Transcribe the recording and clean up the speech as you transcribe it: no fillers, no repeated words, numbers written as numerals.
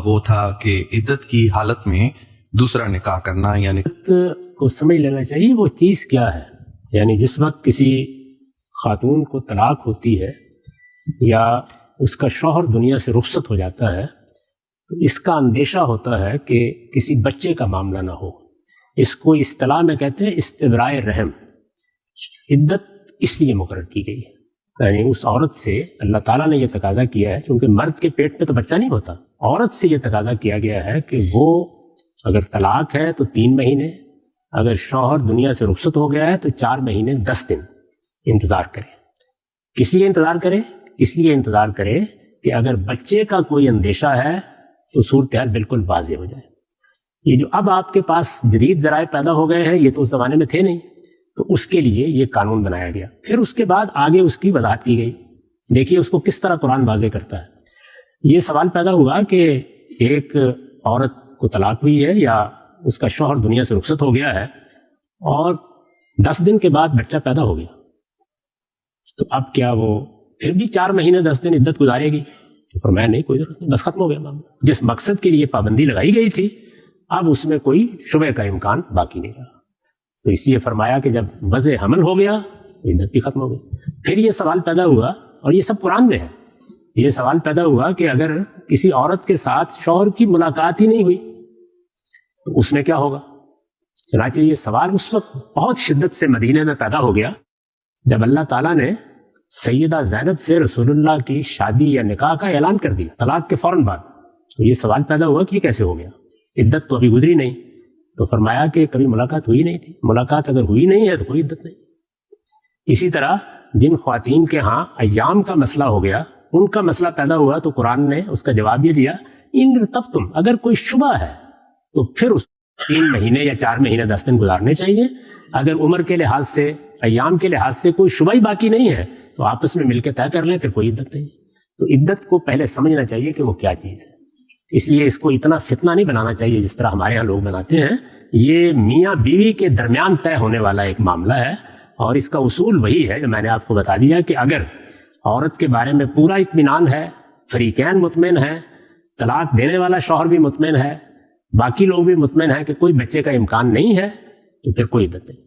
وہ تھا کہ عدت کی حالت میں دوسرا نکاح کرنا، یعنی کو سمجھ لینا چاہیے وہ چیز کیا ہے. یعنی جس وقت کسی خاتون کو طلاق ہوتی ہے یا اس کا شوہر دنیا سے رخصت ہو جاتا ہے تو اس کا اندیشہ ہوتا ہے کہ کسی بچے کا معاملہ نہ ہو. اس کو اصطلاح میں کہتے ہیں استبراء رحم. عدت اس لیے مقرر کی گئی ہے، یعنی اس عورت سے اللہ تعالیٰ نے یہ تقاضا کیا ہے، کیونکہ مرد کے پیٹ میں تو بچہ نہیں ہوتا، عورت سے یہ تقاضا کیا گیا ہے کہ وہ اگر طلاق ہے تو 3 مہینے، اگر شوہر دنیا سے رخصت ہو گیا ہے تو 4 مہینے 10 دن انتظار کرے. کس لیے انتظار کرے؟ اس لیے انتظار کرے کہ اگر بچے کا کوئی اندیشہ ہے تو صورتحال بالکل واضح ہو جائے. یہ جو اب آپ کے پاس جدید ذرائع پیدا ہو گئے ہیں یہ تو اس زمانے میں تھے نہیں، تو اس کے لیے یہ قانون بنایا گیا. پھر اس کے بعد آگے اس کی وضاحت کی گئی. دیکھیے اس کو کس طرح قرآن واضح کرتا ہے. یہ سوال پیدا ہوا کہ ایک عورت کو طلاق ہوئی ہے یا اس کا شوہر دنیا سے رخصت ہو گیا ہے اور 10 دن کے بعد بچہ پیدا ہو گیا، تو اب کیا وہ پھر بھی 4 مہینے 10 دن عدت گزارے گی؟ تو فرمایا نہیں، کوئی ضرورت نہیں، بس ختم ہو گیا معاملہ. جس مقصد کے لیے پابندی لگائی گئی تھی اب اس میں کوئی شبہ کا امکان باقی نہیں رہا. تو اس لیے فرمایا کہ جب وضع حمل ہو گیا تو عدت بھی ختم ہو گئی. پھر یہ سوال پیدا ہوا، اور یہ سب قرآن میں ہے، یہ سوال پیدا ہوا کہ اگر کسی عورت کے ساتھ شوہر کی ملاقات ہی نہیں ہوئی تو اس میں کیا ہوگا؟ چنانچہ یہ سوال اس وقت بہت شدت سے مدینے میں پیدا ہو گیا جب اللہ تعالیٰ نے سیدہ زینب سے رسول اللہ کی شادی یا نکاح کا اعلان کر دیا طلاق کے فوراً بعد. تو یہ سوال پیدا ہوا کہ یہ کیسے ہو گیا؟ عدت تو ابھی گزری نہیں. تو فرمایا کہ کبھی ملاقات ہوئی نہیں تھی، ملاقات اگر ہوئی نہیں ہے تو کوئی عدت نہیں. اسی طرح جن خواتین کے ہاں ایام کا مسئلہ ہو گیا، ان کا مسئلہ پیدا ہوا تو قرآن نے اس کا جواب یہ دیا ان تب تم اگر کوئی شبہ ہے تو پھر اس 3 مہینے یا 4 مہینے 10 دن گزارنے چاہیے. اگر عمر کے لحاظ سے، ایام کے لحاظ سے کوئی شبہ ہی باقی نہیں ہے تو آپس میں مل کے طے کر لیں، پھر کوئی عدت نہیں. تو عدت کو پہلے سمجھنا چاہیے کہ وہ کیا چیز ہے. اس لیے اس کو اتنا فتنہ نہیں بنانا چاہیے جس طرح ہمارے ہاں لوگ بناتے ہیں. یہ میاں بیوی کے درمیان طے ہونے والا ایک معاملہ ہے، اور اس کا اصول وہی ہے جو میں نے آپ کو بتا دیا کہ اگر عورت کے بارے میں پورا اطمینان ہے، فریقین مطمئن ہے، طلاق دینے والا شوہر بھی مطمئن ہے، باقی لوگ بھی مطمئن ہیں کہ کوئی بچے کا امکان نہیں ہے، تو پھر کوئی عدت نہیں.